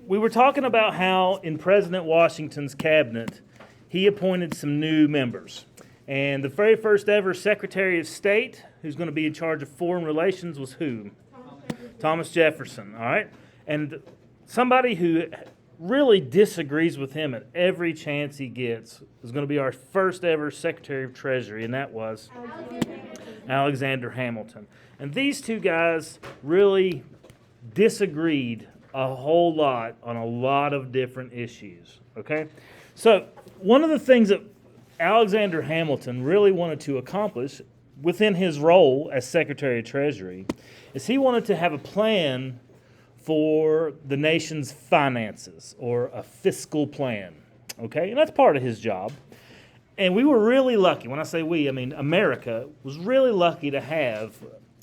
we were talking about how in President Washington's cabinet, he appointed some new members. And the very first ever Secretary of State who's going to be in charge of foreign relations was who? Thomas Jefferson, all right? And somebody who really disagrees with him at every chance he gets is going to be our first ever Secretary of Treasury, and that was Alexander Hamilton. And these two guys really disagreed a whole lot on a lot of different issues, okay? So one of the things that Alexander Hamilton really wanted to accomplish within his role as Secretary of Treasury is he wanted to have a plan for the nation's finances, or a fiscal plan, okay? And that's part of his job. And we were really lucky. When I say we, I mean America was really lucky to have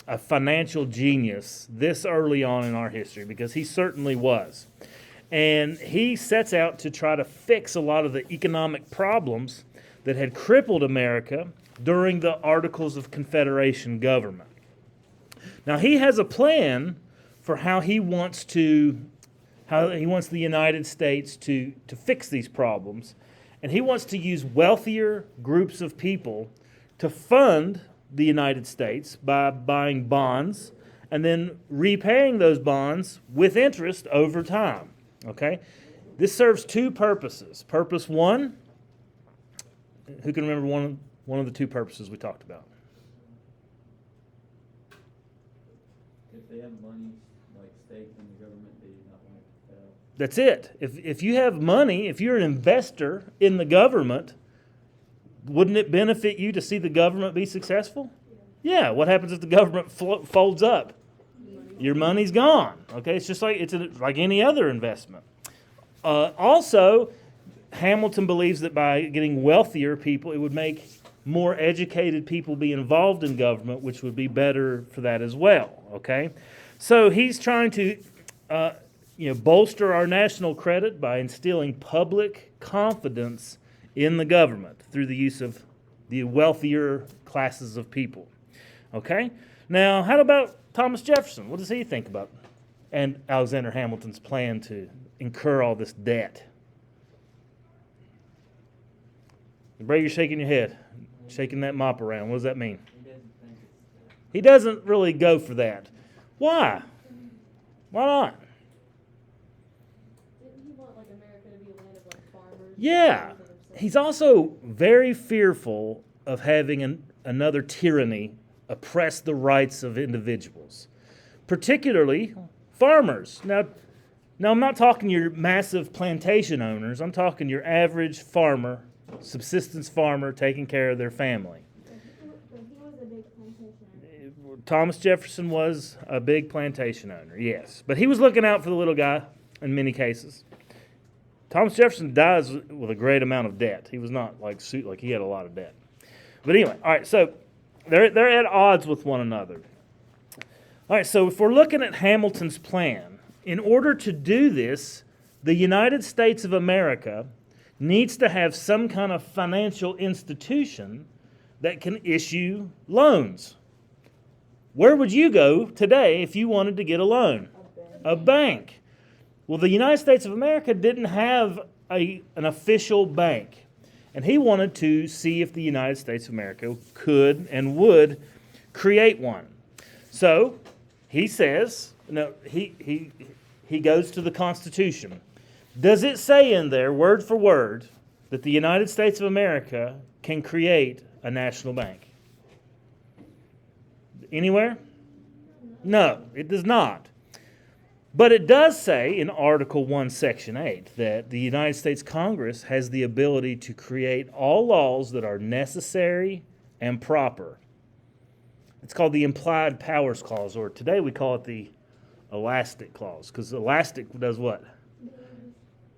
a financial genius this early on in our history, because he certainly was. And he sets out to try to fix a lot of the economic problems that had crippled America during the Articles of Confederation government. Now, he has a plan for how he wants the United States to fix these problems. And he wants to use wealthier groups of people to fund the United States by buying bonds and then repaying those bonds with interest over time. Okay? This serves two purposes. Purpose one, who can remember one of the two purposes we talked about? If they have money, like stake in the government, they do not want it to fail. That's it. If you have money, if you're an investor in the government, wouldn't it benefit you to see the government be successful? Yeah. What happens if the government folds up? Your money's gone. Okay, it's just like like any other investment. Also, Hamilton believes that by getting wealthier people, it would make more educated people be involved in government, which would be better for that as well. Okay, so he's trying to bolster our national credit by instilling public confidence in the government through the use of the wealthier classes of people. Okay, now how about Thomas Jefferson? What does he think about and Alexander Hamilton's plan to incur all this debt? Bray, you're shaking your head, shaking that mop around. What does that mean? He doesn't really go for that. Why? Why not? Didn't he want America to be a land of farmers? Yeah. He's also very fearful of having another tyranny oppress the rights of individuals, particularly farmers. Now, I'm not talking your massive plantation owners. I'm talking your average farmer, subsistence farmer taking care of their family. But he was a big plantation owner. Thomas Jefferson was a big plantation owner, yes. But he was looking out for the little guy in many cases. Thomas Jefferson dies with a great amount of debt. He was not like he had a lot of debt. But anyway, all right, so they're at odds with one another. All right, so if we're looking at Hamilton's plan, in order to do this, the United States of America needs to have some kind of financial institution that can issue loans. Where would you go today if you wanted to get a loan? A bank. Well, the United States of America didn't have an official bank. And he wanted to see if the United States of America could and would create one. So he says, he goes to the Constitution. Does it say in there, word for word, that the United States of America can create a national bank? Anywhere? No, it does not. But it does say in Article 1, Section 8, that the United States Congress has the ability to create all laws that are necessary and proper. It's called the Implied Powers Clause, or today we call it the Elastic Clause, because elastic does what?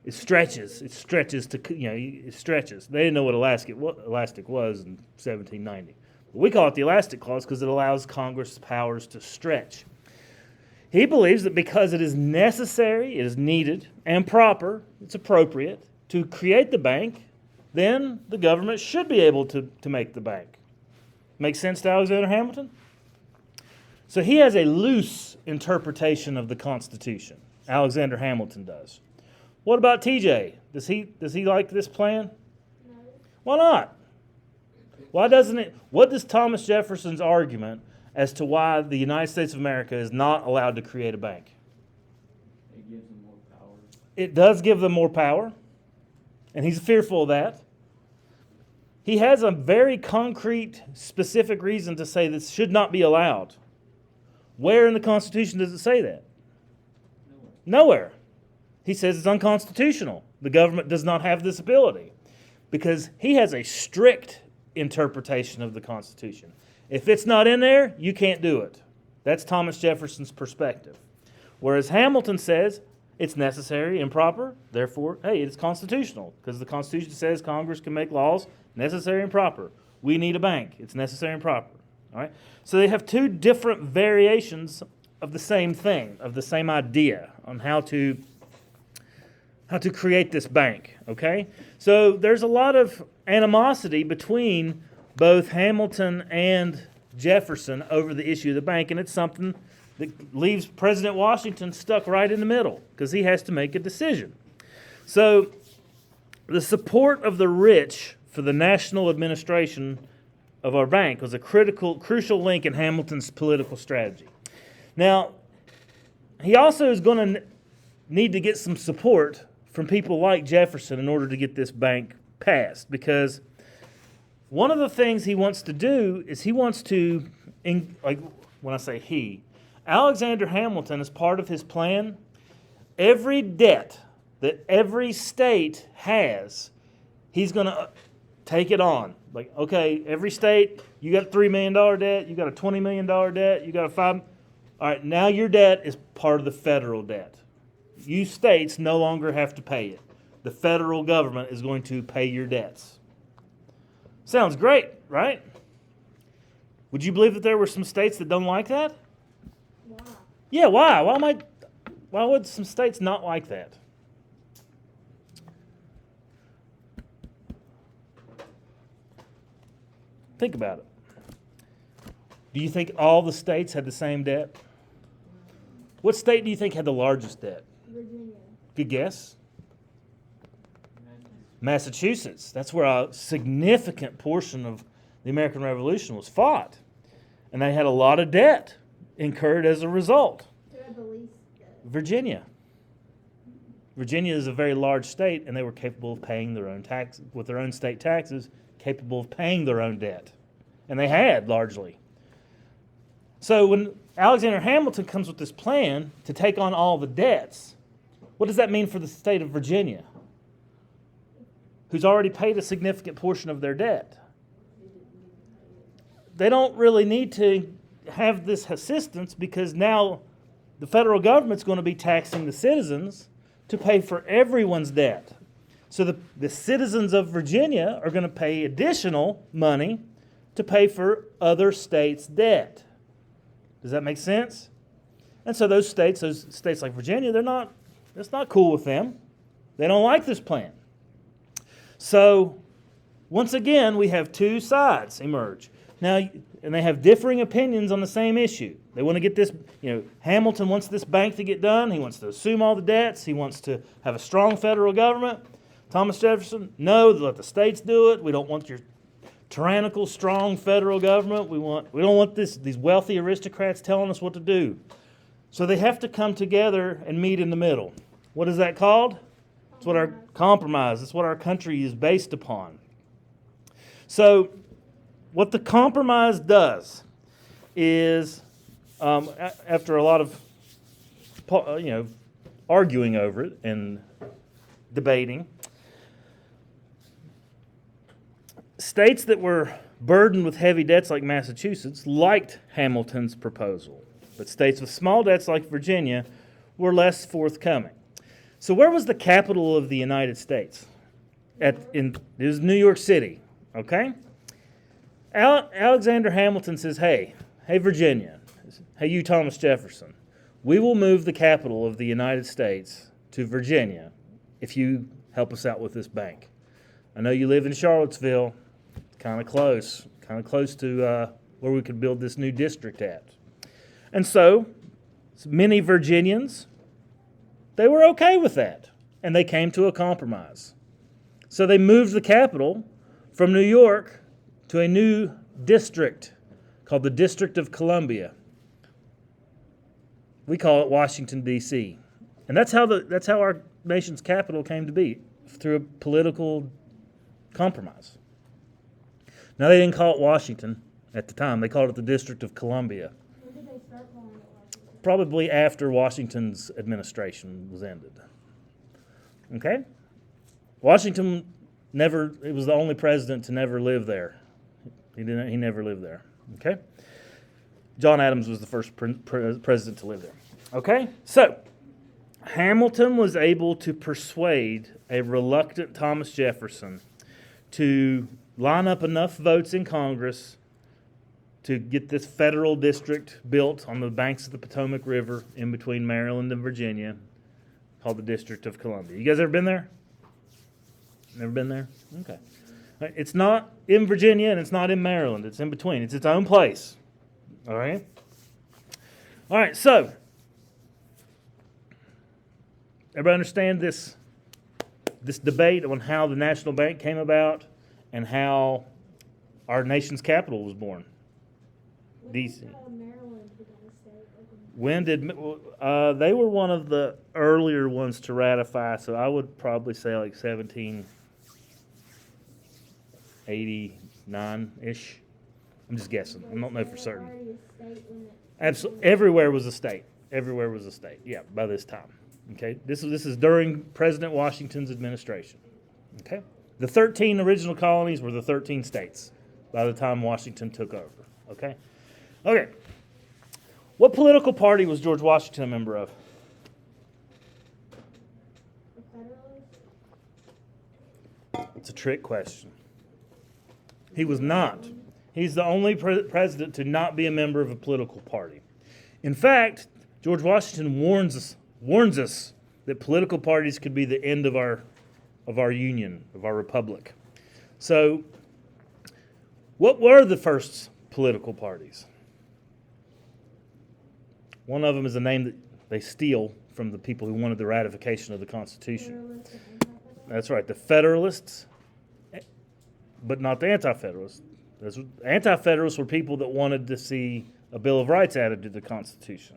It stretches. It stretches to, it stretches. They didn't know what elastic was in 1790. But we call it the Elastic Clause because it allows Congress powers to stretch. He believes that because it is necessary, it is needed, and proper, it's appropriate to create the bank, then the government should be able to make the bank. Make sense to Alexander Hamilton? So he has a loose interpretation of the Constitution. Alexander Hamilton does. What about TJ? Does he like this plan? No. Why not? Why doesn't it? What is Thomas Jefferson's argument as to why the United States of America is not allowed to create a bank? It gives them more power. It does give them more power, and he's fearful of that. He has a very concrete, specific reason to say this should not be allowed. Where in the Constitution does it say that? Nowhere. He says it's unconstitutional. The government does not have this ability because he has a strict interpretation of the Constitution. If it's not in there, you can't do it. That's Thomas Jefferson's perspective. Whereas Hamilton says it's necessary and proper, therefore, hey, it's constitutional because the Constitution says Congress can make laws necessary and proper. We need a bank. It's necessary and proper. All right? So they have two different variations of the same thing, of the same idea on how to create this bank, okay? So there's a lot of animosity between both Hamilton and Jefferson over the issue of the bank, and it's something that leaves President Washington stuck right in the middle because he has to make a decision. So the support of the rich for the national administration of our bank was a crucial link in Hamilton's political strategy. Now, he also is going to need to get some support from people like Jefferson in order to get this bank passed, because one of the things he wants to do is he wants to, like when I say he, Alexander Hamilton, as part of his plan, every debt that every state has, he's going to take it on. Like, okay, every state, you got a $3 million debt, you got a $20 million debt, you got a $5 All right, now your debt is part of the federal debt. You states no longer have to pay it. The federal government is going to pay your debts. Sounds great, right? Would you believe that there were some states that don't like that? Why? Yeah, why? Why would some states not like that? Think about it. Do you think all the states had the same debt? What state do you think had the largest debt? Virginia. Good guess. Massachusetts. That's where a significant portion of the American Revolution was fought. And they had a lot of debt incurred as a result. Who had the least debt? Virginia. Virginia is a very large state, and they were capable of paying their own tax with their own state taxes, capable of paying their own debt. And they had, largely. So when Alexander Hamilton comes with this plan to take on all the debts, what does that mean for the state of Virginia, who's already paid a significant portion of their debt? They don't really need to have this assistance because now the federal government's going to be taxing the citizens to pay for everyone's debt. So the citizens of Virginia are going to pay additional money to pay for other states' debt. Does that make sense? And so those states like Virginia, that's not cool with them. They don't like this plan. So once again, we have two sides emerge. Now, and they have differing opinions on the same issue. They want to get this, Hamilton wants this bank to get done. He wants to assume all the debts. He wants to have a strong federal government. Thomas Jefferson, no, let the states do it. We don't want your tyrannical, strong federal government. We don't want these wealthy aristocrats telling us what to do. So they have to come together and meet in the middle. What is that called? It's what our compromise. It's what our country is based upon. So what the compromise does is, after a lot of arguing over it and debating, states that were burdened with heavy debts like Massachusetts liked Hamilton's proposal, but states with small debts like Virginia were less forthcoming. So where was the capital of the United States? It was New York City, okay? Alexander Hamilton says, hey Virginia, hey you Thomas Jefferson, we will move the capital of the United States to Virginia if you help us out with this bank. I know you live in Charlottesville, kind of close to where we could build this new district at. And so many Virginians, they were okay with that. and they came to a compromise. So they moved the capital from New York to a new district called the District of Columbia. We call it Washington, D.C. And that's how our nation's capital came to be, through a political compromise. Now, they didn't call it Washington at the time. They called it the District of Columbia. When did they start calling it Washington? Probably after Washington's administration was ended. Okay? Washington it was the only president to never live there. He never lived there. Okay? John Adams was the first president to live there. Okay? So, Hamilton was able to persuade a reluctant Thomas Jefferson to line up enough votes in Congress to get this federal district built on the banks of the Potomac River in between Maryland and Virginia, called the District of Columbia. You guys ever been there? Never been there? Okay. It's not in Virginia and it's not in Maryland. It's in between. It's its own place. All right? All right, so everybody understand this debate on how the National Bank came about and how our nation's capital was born? When D.C. did Maryland become a state? When did they were one of the earlier ones to ratify? So I would probably say like 1789-ish. I'm just guessing. I don't know for certain. Absolutely, everywhere was a state. Everywhere was a state. Yeah, by this time. Okay, this is during President Washington's administration. Okay, the 13 original colonies were the 13 states by the time Washington took over. Okay, okay. What political party was George Washington a member of? The Federalists? It's a trick question. He was not. He's the only president to not be a member of a political party. In fact, George Washington warns us that political parties could be the end of our union, of our republic. So, what were the first political parties? One of them is a name that they steal from the people who wanted the ratification of the Constitution. Federalists and Anti-Federalists? That's right, the Federalists, but not the Anti-Federalists. Anti-Federalists were people that wanted to see a Bill of Rights added to the Constitution.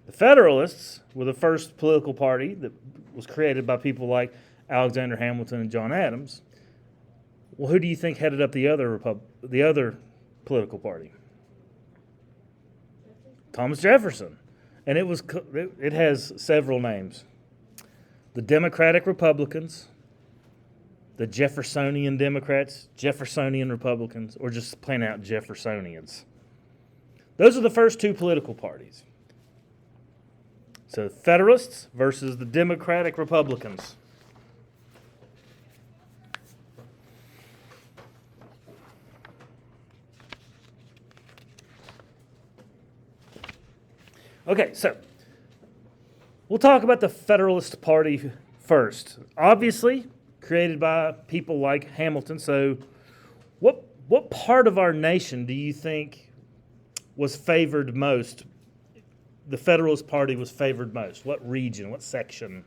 The Federalists were the first political party that was created by people like Alexander Hamilton and John Adams. Well, who do you think headed up the other political party? Thomas Jefferson. And it has several names. The Democratic Republicans, the Jeffersonian Democrats, Jeffersonian Republicans, or just plain out Jeffersonians. Those are the first two political parties. So Federalists versus the Democratic Republicans. Okay, so we'll talk about the Federalist Party first. Obviously, created by people like Hamilton. So what part of our nation do you think was favored most? The Federalist Party was favored most. What region? What section?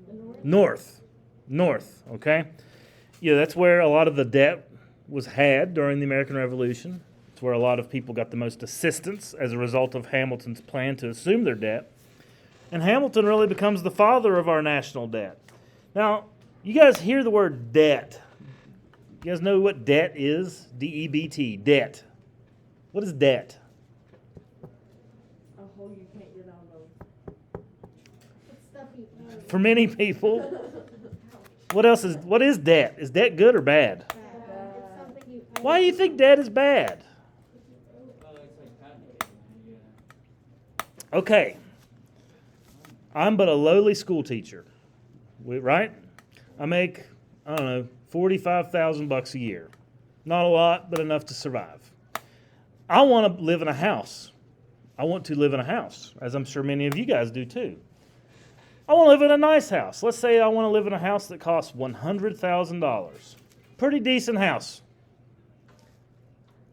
The North? North, okay? Yeah, that's where a lot of the debt was had during the American Revolution. It's where a lot of people got the most assistance as a result of Hamilton's plan to assume their debt. And Hamilton really becomes the father of our national debt. Now, you guys hear the word debt. You guys know what debt is? D-E-B-T, debt. What is debt? A hole you can't get out of. It's stuff you owe. For many people, what is debt? Is debt good or bad? Bad. It's something you owe. Why do you think debt is bad? It's like patent, yeah. Okay. I'm but a lowly school teacher, right? I make, I don't know, $45,000 a year. Not a lot, but enough to survive. I want to live in a house. I want to live in a house, as I'm sure many of you guys do too. I want to live in a nice house. Let's say I want to live in a house that costs $100,000. Pretty decent house.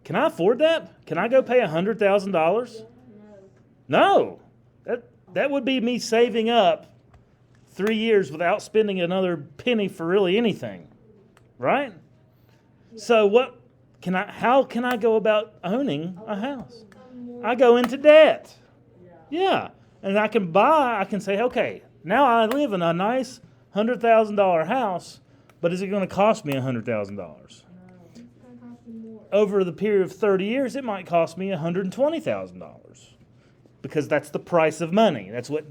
Can I afford that? Can I go pay $100,000? No. No. That, That would be me saving up 3 years without spending another penny for really anything, right? So how can I go about owning a house? I go into debt. Yeah. And I can say, okay, now I live in a nice $100,000 house, but is it going to cost me $100,000? It's gonna cost you more. Over the period of 30 years, it might cost me $120,000 because that's the price of money. That's what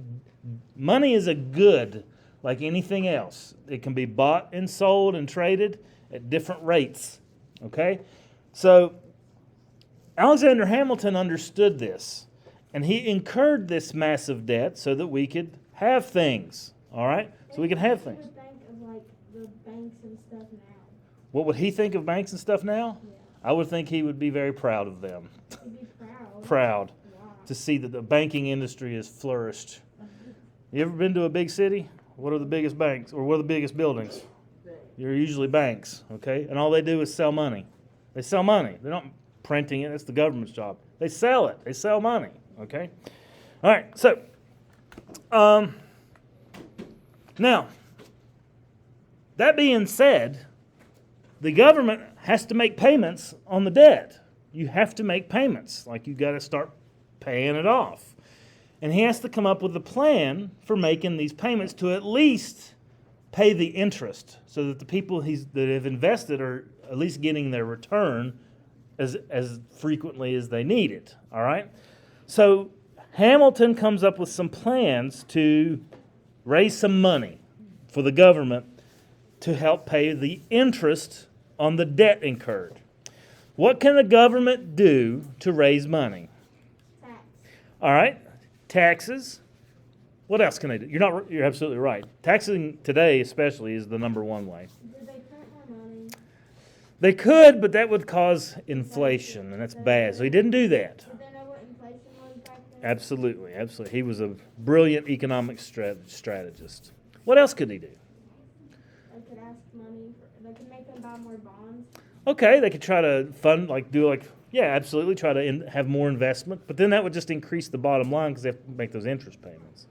money is, a good like anything else. It can be bought and sold and traded at different rates. Okay? So Alexander Hamilton understood this, and he incurred this massive debt so that we could have things. All right? So we can have things. What do you think of like the banks and stuff now? What would he think of banks and stuff now? Yeah. I would think he would be very proud of them. He'd be proud. Proud Wow. to see that the banking industry has flourished. You ever been to a big city? What are the biggest banks, or what are the biggest buildings? They're usually banks, okay? And all they do is sell money. They sell money. They're not printing it. That's the government's job. They sell it. They sell money, okay? All right, so now, that being said, the government has to make payments on the debt. You have to make payments. Like, you got to start paying it off. And he has to come up with a plan for making these payments to at least pay the interest so that the people that have invested are at least getting their return as frequently as they need it. All right? So Hamilton comes up with some plans to raise some money for the government to help pay the interest on the debt incurred. What can the government do to raise money? Tax. All right, taxes. What else can they do? You're absolutely right. Taxing today, especially, is the number one way. Did they print more money? They could, but that would cause inflation, and that's bad. So he didn't do that. Did they know what inflation was back then? Absolutely, absolutely. He was a brilliant economic strategist. What else could he do? They could ask money. They could make them buy more bonds. Okay, they could try to absolutely, try to have more investment, but then that would just increase the bottom line because they have to make those interest payments.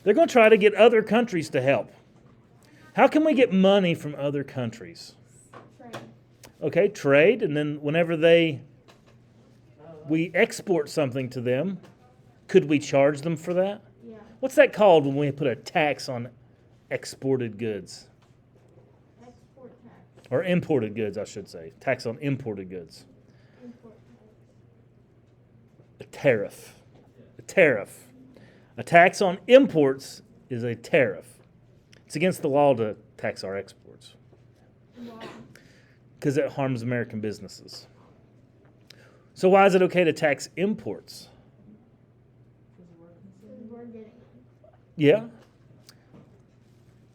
They're going to try to get other countries to help. How can we get money from other countries? Trade. Okay, trade, and then whenever we export something to them, could we charge them for that? Yeah. What's that called when we put a tax on exported goods? Export tax. Or imported goods, I should say. Tax on imported goods. Import tax. A tariff. A tariff. A tax on imports is a tariff. It's against the law to tax our exports Wow. because it harms American businesses. So why is it okay to tax imports? Because we're getting them. Yeah.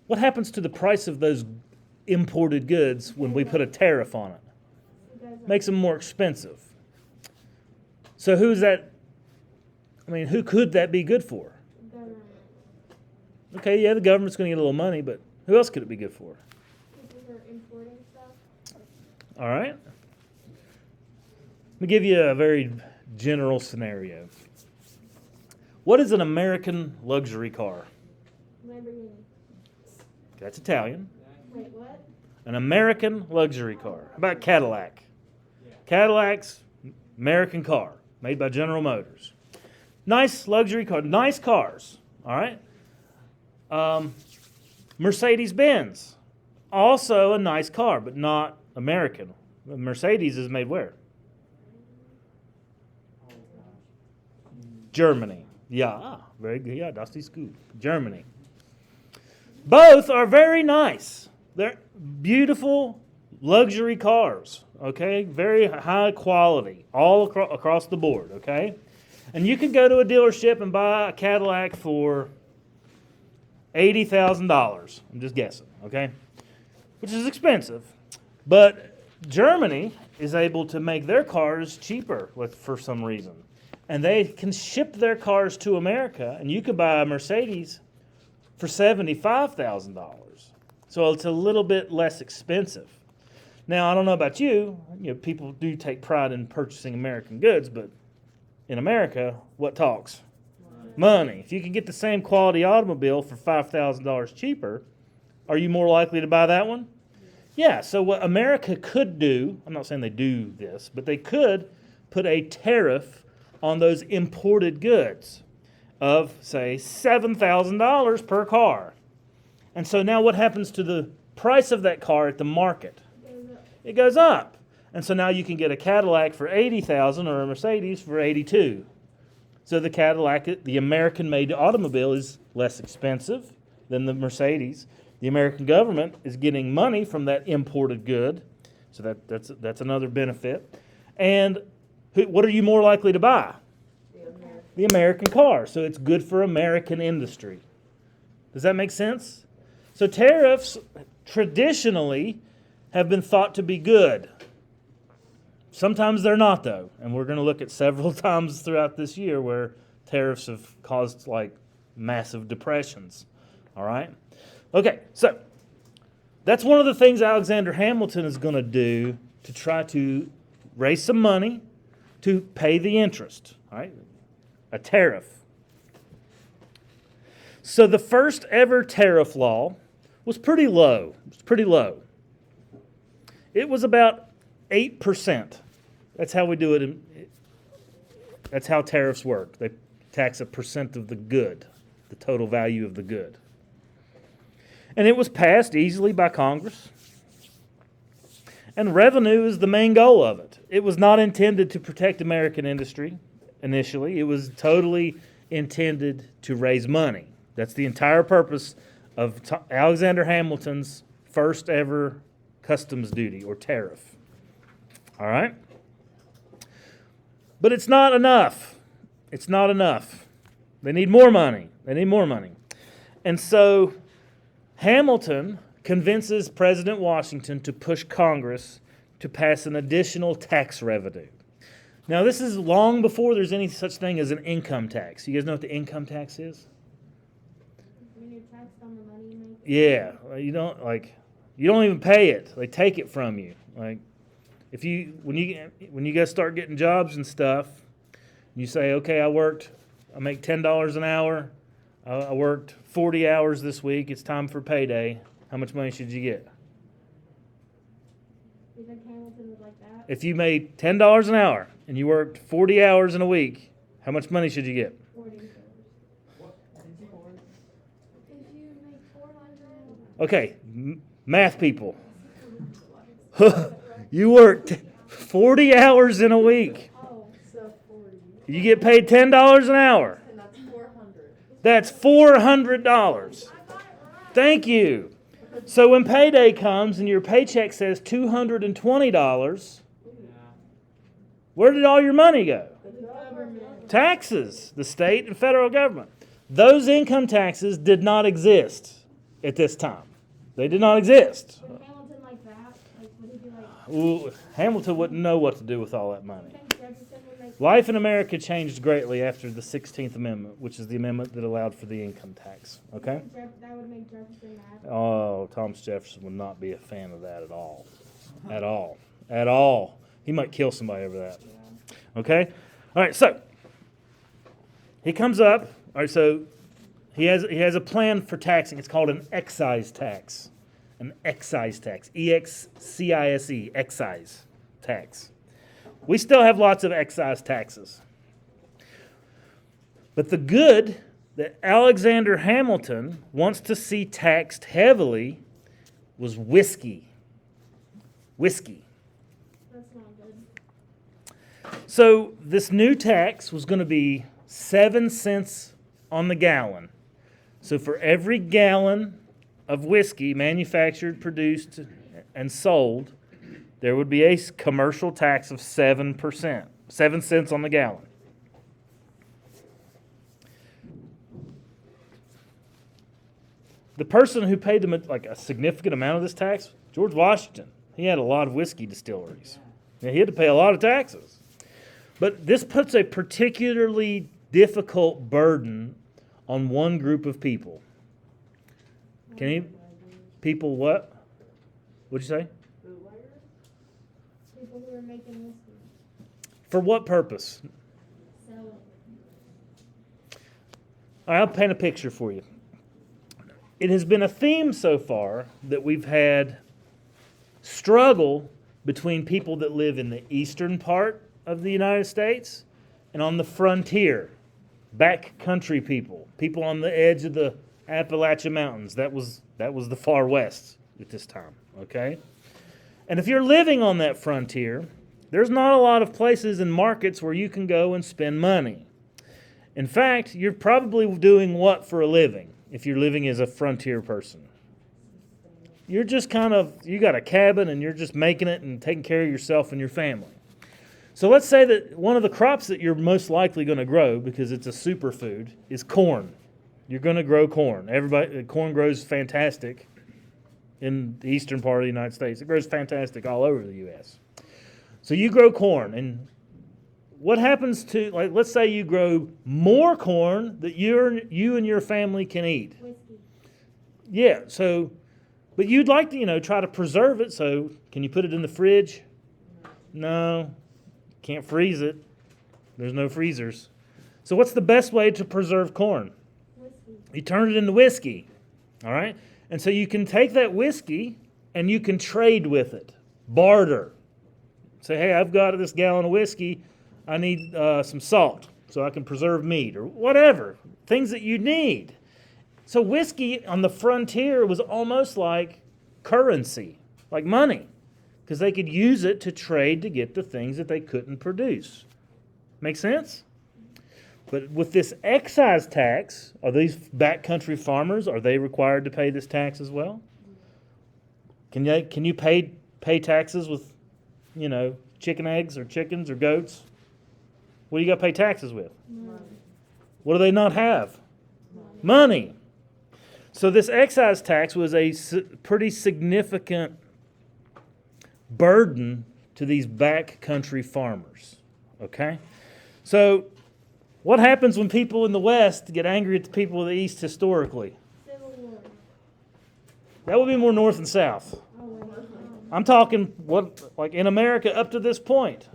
What happens to the price of those imported goods when we put a tariff on it? It goes up. Makes them more expensive. So who could that be good for? Government. Okay, yeah, the government's going to get a little money, but who else could it be good for? People who are importing stuff. All right. Let me give you a very general scenario. What is an American luxury car? Lamborghini. That's Italian. Wait, what? An American luxury car. How about Cadillac? Cadillac's American car, made by General Motors. Nice luxury car, nice cars. All right. Mercedes-Benz, also a nice car, but not American. Mercedes is made where? Germany. Yeah, very good. Yeah, das ist gut. Germany. Both are very nice. They're beautiful luxury cars, okay? Very high quality, all across the board, okay? And you can go to a dealership and buy a Cadillac for $80,000. I'm just guessing, okay? Which is expensive. But Germany is able to make their cars cheaper for some reason. And they can ship their cars to America, and you could buy a Mercedes for $75,000. So it's a little bit less expensive. Now, I don't know about you, people do take pride in purchasing American goods, but in America, what talks? Money. If you can get the same quality automobile for $5,000 cheaper, are you more likely to buy that one? Yeah, so what America could do, I'm not saying they do this, but they could put a tariff on those imported goods of, say, $7,000 per car. And so now what happens to the price of that car at the market? It goes up. And so now you can get a Cadillac for $80,000 or a Mercedes for $82,000. So the Cadillac, the American-made automobile, is less expensive than the Mercedes. The American government is getting money from that imported good, so that's another benefit. And what are you more likely to buy? The American car. So it's good for American industry. Does that make sense? So tariffs traditionally have been thought to be good. Sometimes they're not, though. And we're going to look at several times throughout this year where tariffs have caused like massive depressions. All right? Okay, so that's one of the things Alexander Hamilton is going to do to try to raise some money to pay the interest. All right? A tariff. So the first ever tariff law was pretty low. It was pretty low. It was about 8%. That's how we do it. That's how tariffs work. They tax a percent of the good, the total value of the good. And it was passed easily by Congress. And revenue is the main goal of it. It was not intended to protect American industry initially. It was totally intended to raise money. That's the entire purpose of Alexander Hamilton's first ever customs duty or tariff. All right? But it's not enough. It's not enough. They need more money. They need more money. And so Hamilton convinces President Washington to push Congress to pass an additional tax revenue. Now, this is long before there's any such thing as an income tax. You guys know what the income tax is? When you're taxed on the money you make. Yeah, you don't even pay it. They take it from you. Like, when you guys start getting jobs and stuff, you say, okay, I make $10 an hour. I worked 40 hours this week. It's time for payday. How much money should you get? You think Hamilton was like that? If you made $10 an hour and you worked 40 hours in a week, how much money should you get? $40. What? If you make 400. Okay, math people. You worked 40 hours in a week. Oh, So 40. You get paid $10 an hour. And that's 400. That's $400. Thank you. So when payday comes and your paycheck says $220, where did all your money go? The government. Taxes, the state and federal government. Those income taxes did not exist at this time. They did not exist. would Hamilton like that? Like, would he be like, Ooh, Hamilton wouldn't know what to do with all that money. you think Jefferson would make Life in America changed greatly after the 16th Amendment, which is the amendment that allowed for the income tax. Okay? that would make Jefferson mad? Oh, Thomas Jefferson would not be a fan of that at all. At all. At all. He might kill somebody over that. Okay? All right, so he comes up. All right, so he has a plan for taxing. It's called an excise tax. An excise tax. E-X-C-I-S-E. Excise tax. We still have lots of excise taxes. But the good that Alexander Hamilton wants to see taxed heavily was whiskey. Whiskey. That's not good. So this new tax was going to be 7 cents on the gallon. So for every gallon of whiskey manufactured, produced, and sold, there would be a commercial tax of 7%. 7 cents on the gallon. The person who paid them like a significant amount of this tax, George Washington. He had a lot of whiskey distilleries. He had to pay a lot of taxes. But this puts a particularly difficult burden on one group of people. Can you? People what? What'd you say? People who are making whiskey. For what purpose? Sell All right, I'll paint a picture for you. It has been a theme so far that we've had struggle between people that live in the eastern part of the United States and on the frontier, backcountry people, people on the edge of the Appalachian Mountains. That was the far west at this time, okay? And if you're living on that frontier, there's not a lot of places and markets where you can go and spend money. In fact, you're probably doing what for a living if you're living as a frontier person? You're just you got a cabin and you're just making it and taking care of yourself and your family. So let's say that one of the crops that you're most likely going to grow, because it's a superfood, is corn. You're going to grow corn. Corn grows fantastic in the eastern part of the United States. It grows fantastic all over the U.S. So you grow corn, and what happens to, like, let's say you grow more corn that you and your family can eat. Whiskey. Yeah, but you'd like to, try to preserve it, so can you put it in the fridge? No, can't freeze it. There's no freezers. So what's the best way to preserve corn? Whiskey. You turn it into whiskey, all right? And so you can take that whiskey and you can trade with it, barter. Say, hey, I've got this gallon of whiskey. I need some salt so I can preserve meat or whatever, things that you need. So whiskey on the frontier was almost like currency, like money, because they could use it to trade to get the things that they couldn't produce. Make sense? But with this excise tax, are these backcountry farmers, are they required to pay this tax as well? Can you pay taxes with, chicken eggs or chickens or goats? What do you got to pay taxes with? Money. What do they not have? Money. So this excise tax was a pretty significant burden to these backcountry farmers. Okay? So what happens when people in the West get angry at the people of the East historically? Civil War. That would be more north and south. Oh, wait. I'm talking like in America up to this point.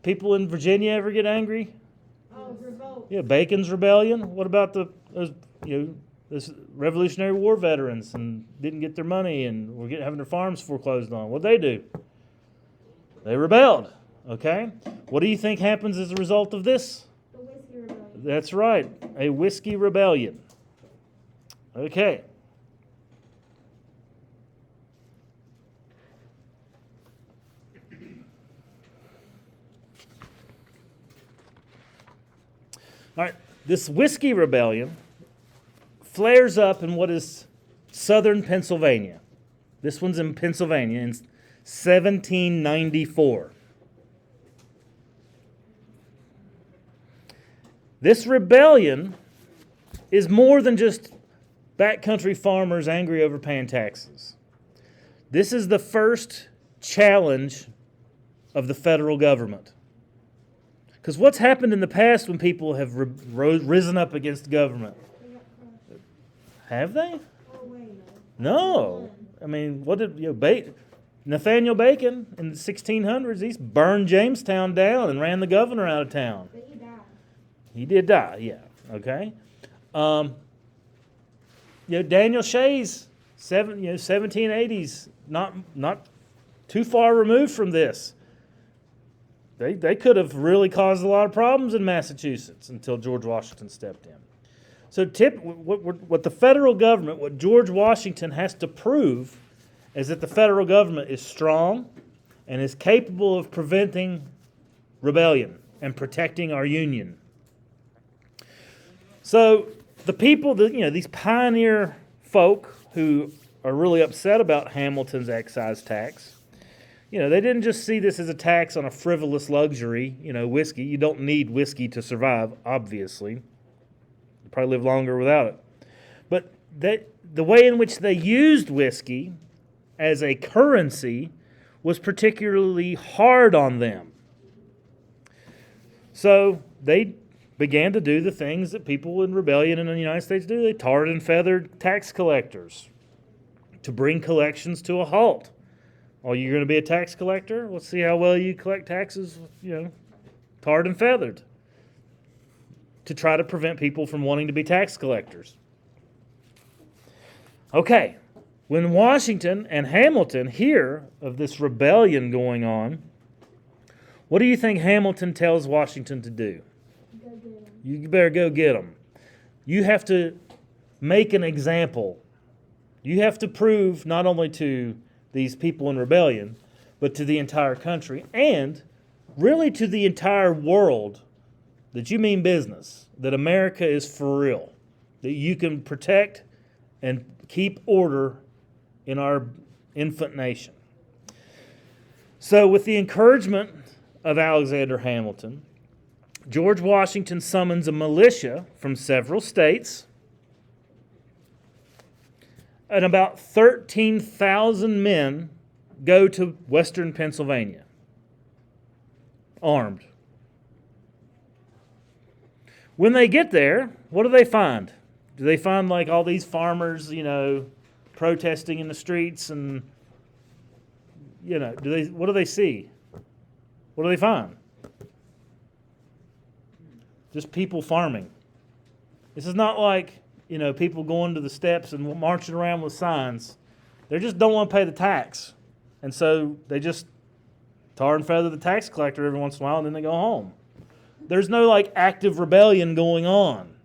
People in Virginia ever get angry? Oh, revolt. Yeah, Bacon's Rebellion. What about those Revolutionary War veterans and didn't get their money and were having their farms foreclosed on? What'd they do? They rebelled. Okay? What do you think happens as a result of this? The Whiskey Rebellion. That's right, a whiskey rebellion. Okay. All right, this whiskey rebellion flares up in what is southern Pennsylvania. This one's in Pennsylvania in 1794. This rebellion is more than just backcountry farmers angry over paying taxes. This is the first challenge of the federal government. Because what's happened in the past when people have risen up against the government? They got crushed. Have they? Oh, wait. No. I mean, what did Nathaniel Bacon in the 1600s? He burned Jamestown down and ran the governor out of town. But he died. He did die, yeah. Okay. Daniel Shays, 1780s, not too far removed from this. They could have really caused a lot of problems in Massachusetts until George Washington stepped in. So what the federal government, what George Washington has to prove is that the federal government is strong and is capable of preventing rebellion and protecting our union. So the people, these pioneer folk who are really upset about Hamilton's excise tax, they didn't just see this as a tax on a frivolous luxury, whiskey. You don't need whiskey to survive, obviously. You probably live longer without it. But the way in which they used whiskey as a currency was particularly hard on them. So they began to do the things that people in rebellion in the United States do. They tarred and feathered tax collectors to bring collections to a halt. Oh, you're going to be a tax collector? Let's see how well you collect taxes, tarred and feathered. to try to prevent people from wanting to be tax collectors. Okay, when Washington and Hamilton hear of this rebellion going on, what do you think Hamilton tells Washington to do? Go get him. You better go get them. You have to make an example. You have to prove not only to these people in rebellion, but to the entire country and really to the entire world that you mean business, that America is for real, that you can protect and keep order in our infant nation. So, with the encouragement of Alexander Hamilton, George Washington summons a militia from several states, and about 13,000 men go to western Pennsylvania, armed. When they get there, what do they find? Do they find like all these farmers, protesting in the streets and, what do they see? What do they find? Just people farming. This is not like, people going to the steps and marching around with signs. They just don't want to pay the tax. And so they just tar and feather the tax collector every once in a while and then they go home. There's no active rebellion going on.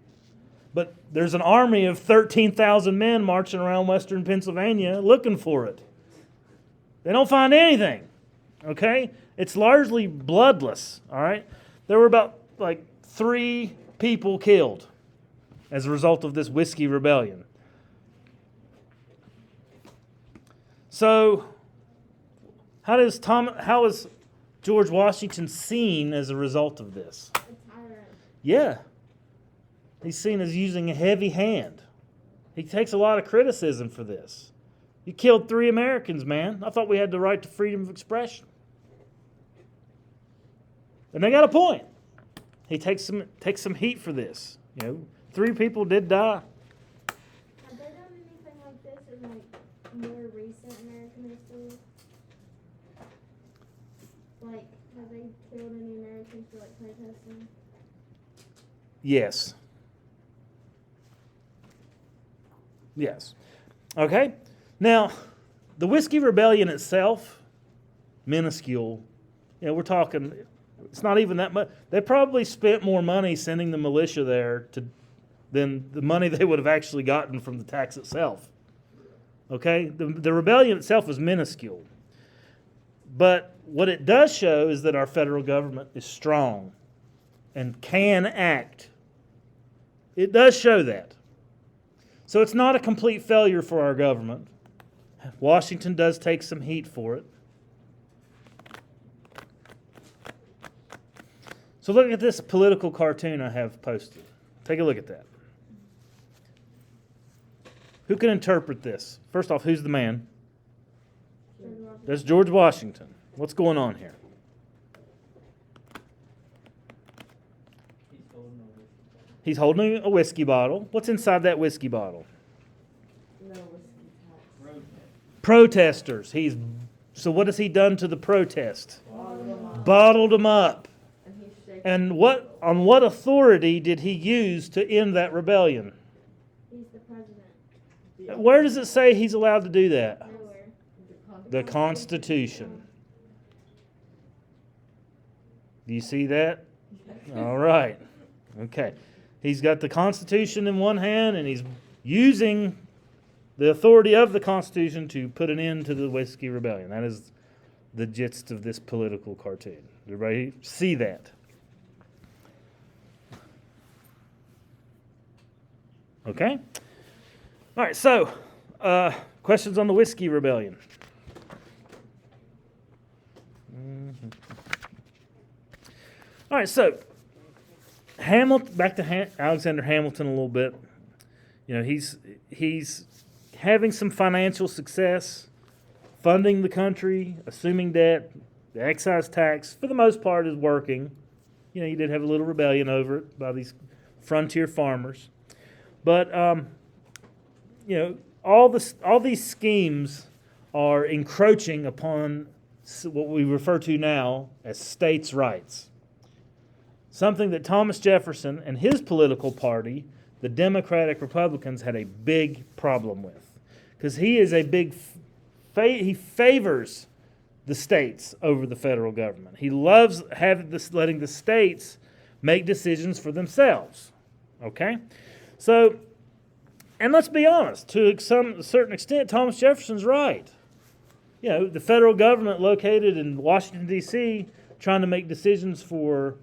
But there's an army of 13,000 men marching around western Pennsylvania looking for it. They don't find anything. Okay? It's largely bloodless. All right? There were about 3 people killed as a result of this whiskey rebellion. So, how is George Washington seen as a result of this? A tyrant. Yeah. He's seen as using a heavy hand. He takes a lot of criticism for this. You killed 3 Americans, man. I thought we had the right to freedom of expression. And they got a point. He takes some heat for this. 3 people did die. Have they done anything like this in more recent American history? Have they killed any Americans for protesting? Yes. Yes. Okay. Now, the Whiskey Rebellion itself, minuscule. We're talking, it's not even that much. They probably spent more money sending the militia there than the money they would have actually gotten from the tax itself. Okay? The rebellion itself is minuscule. But what it does show is that our federal government is strong and can act. It does show that. So it's not a complete failure for our government. Washington does take some heat for it. So look at this political cartoon I have posted. Take a look at that. Who can interpret this? First off, who's the man? That's George Washington. What's going on here? He's holding a whiskey bottle. What's inside that whiskey bottle? No whiskey tax. Protesters. So what has he done to the protest? Bottled them up. And he's shaking. And on what authority did he use to end that rebellion? He's the president. Where does it say he's allowed to do that? Nowhere. The Constitution. Do you see that? All right. Okay. He's got the Constitution in one hand, and he's using the authority of the Constitution to put an end to the Whiskey Rebellion. That is the gist of this political cartoon. Everybody see that? Okay? All right, so questions on the Whiskey Rebellion? All right, so back to Alexander Hamilton a little bit. He's having some financial success, funding the country, assuming debt. The excise tax, for the most part, is working. You did have a little rebellion over it by these frontier farmers. But, all these schemes are encroaching upon what we refer to now as states' rights. something that Thomas Jefferson and his political party, the Democratic Republicans, had a big problem with. Because he is a big, he favors the states over the federal government. He loves letting the states make decisions for themselves. Okay? So, and let's be honest, to a certain extent, Thomas Jefferson's right. You know, the federal government located in Washington, D.C., trying to make decisions for,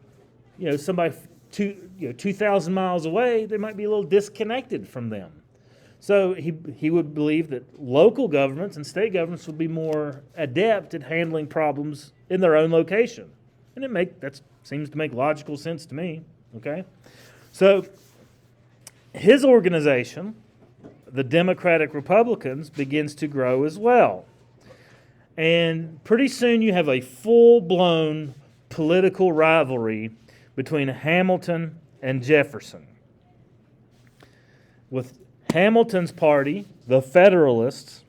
somebody 2,000 miles away, they might be a little disconnected from them. So he would believe that local governments and state governments would be more adept at handling problems in their own location. And that seems to make logical sense to me. Okay? So his organization, the Democratic Republicans, begins to grow as well. And pretty soon you have a full-blown political rivalry between Hamilton and Jefferson. With Hamilton's party, the Federalists,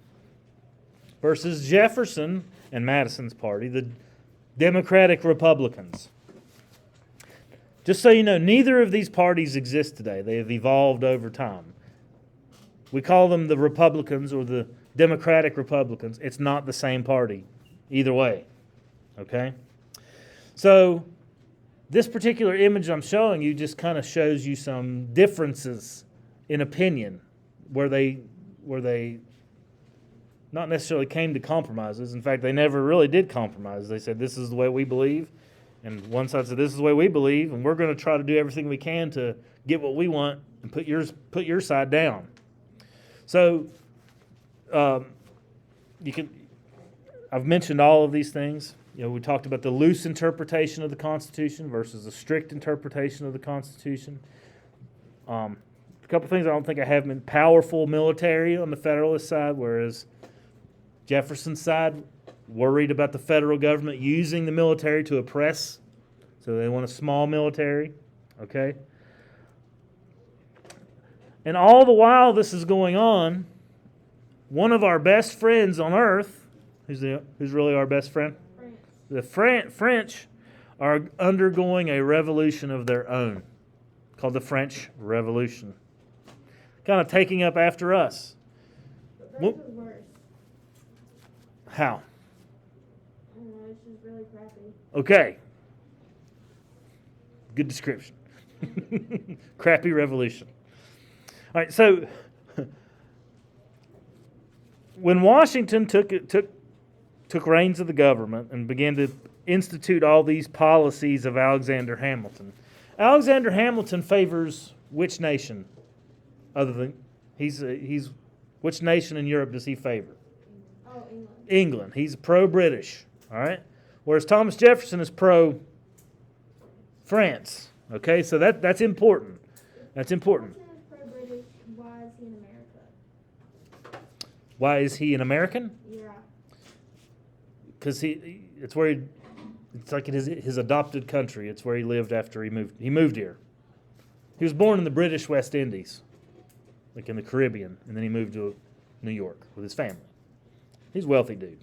versus Jefferson and Madison's party, the Democratic Republicans. Just so you know, neither of these parties exist today. They have evolved over time. We call them the Republicans or the Democratic Republicans. It's not the same party either way. Okay? So this particular image I'm showing you just kind of shows you some differences in opinion where they not necessarily came to compromises. In fact, they never really did compromise. They said, this is the way we believe. And one side said, this is the way we believe, and we're going to try to do everything we can to get what we want and put your side down. So I've mentioned all of these things. We talked about the loose interpretation of the Constitution versus the strict interpretation of the Constitution. A couple things I don't think I have been powerful military on the Federalist side, whereas Jefferson's side worried about the federal government using the military to oppress, so they want a small military. Okay? And all the while this is going on, one of our best friends on earth, who's really our best friend? The French are undergoing a revolution of their own called the French Revolution. Kind of taking up after us. The French was worse. How? I don't know, it's just really crappy. Okay. Good description. Crappy revolution. All right, so when Washington took reins of the government and began to institute all these policies of Alexander Hamilton, Alexander Hamilton favors which nation? Other than which nation in Europe does he favor? Oh, England. England. He's pro-British. All right. Whereas Thomas Jefferson is pro-France. Okay, so that's important. That's important. Jefferson is pro-British. Why is he in America? Why is he an American? Yeah. Because it's like his adopted country. It's where he lived after he moved. He moved here. He was born in the British West Indies, like in the Caribbean, and then he moved to New York with his family. He's a wealthy dude.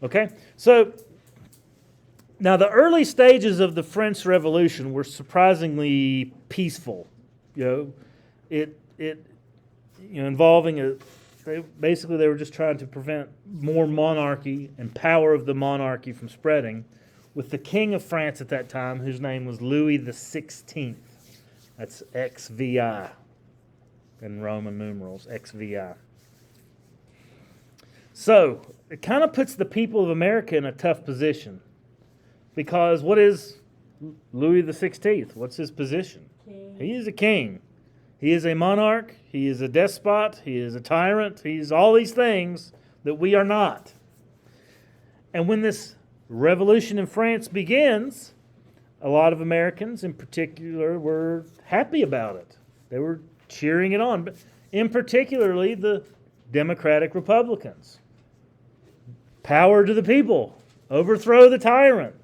Okay? So, now the early stages of the French Revolution were surprisingly peaceful. Involving they were just trying to prevent more monarchy and power of the monarchy from spreading, with the king of France at that time, whose name was Louis XVI. That's XVI in Roman numerals, XVI. So, it kind of puts the people of America in a tough position. Because what is Louis XVI? What's his position? King. He is a king. He is a monarch. He is a despot. He is a tyrant. He's all these things that we are not. And when this revolution in France begins, a lot of Americans in particular were happy about it. They were cheering it on. But in particularly the Democratic Republicans. Power to the people. Overthrow the tyrant.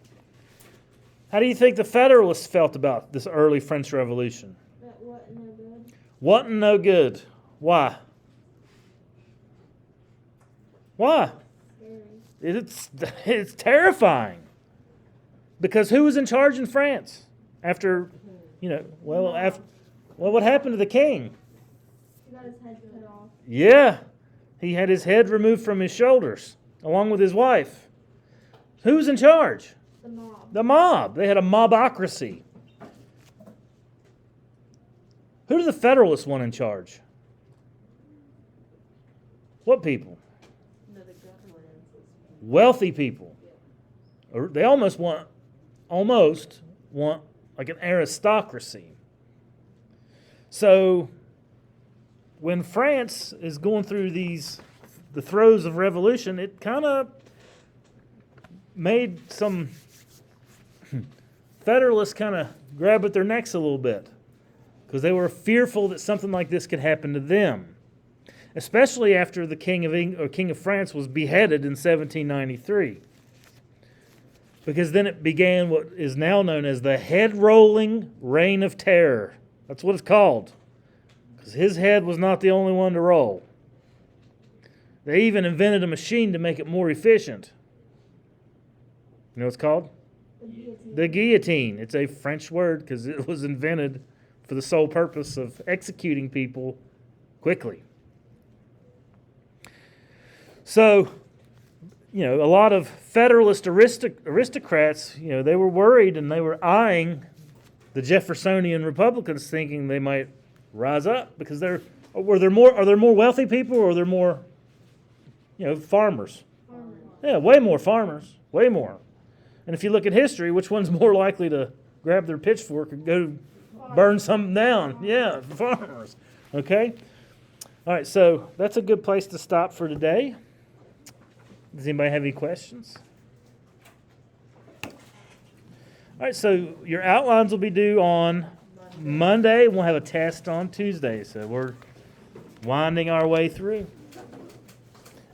How do you think the Federalists felt about this early French Revolution? That wasn't no good. Wasn't no good. Why? Why? Scary. It's terrifying. Because who was in charge in France? after, what happened to the king? He got his head cut off. Yeah, he had his head removed from his shoulders, along with his wife. Who's in charge? The mob. The mob. They had a mobocracy. Who do the Federalists want in charge? What people? No, the government is. Wealthy people. Or they almost want like an aristocracy. So when France is going through the throes of revolution, it kind of made some Federalists kind of grab at their necks a little bit because they were fearful that something like this could happen to them, especially after the King of France was beheaded in 1793. Because then it began what is now known as the head-rolling reign of terror. That's what it's called. Because his head was not the only one to roll. They even invented a machine to make it more efficient. You know what it's called? The guillotine. The guillotine. It's a French word because it was invented for the sole purpose of executing people quickly. So, a lot of Federalist aristocrats, they were worried and they were eyeing the Jeffersonian Republicans, thinking they might rise up because are there more wealthy people or are there more, farmers? Farmers. Yeah, way more farmers, way more. And if you look at history, which one's more likely to grab their pitchfork and go burn something down? Yeah, farmers. Okay? All right, so that's a good place to stop for today. Does anybody have any questions? All right, so your outlines will be due on Monday. We'll have a test on Tuesday, so we're winding our way through.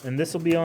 And this will be on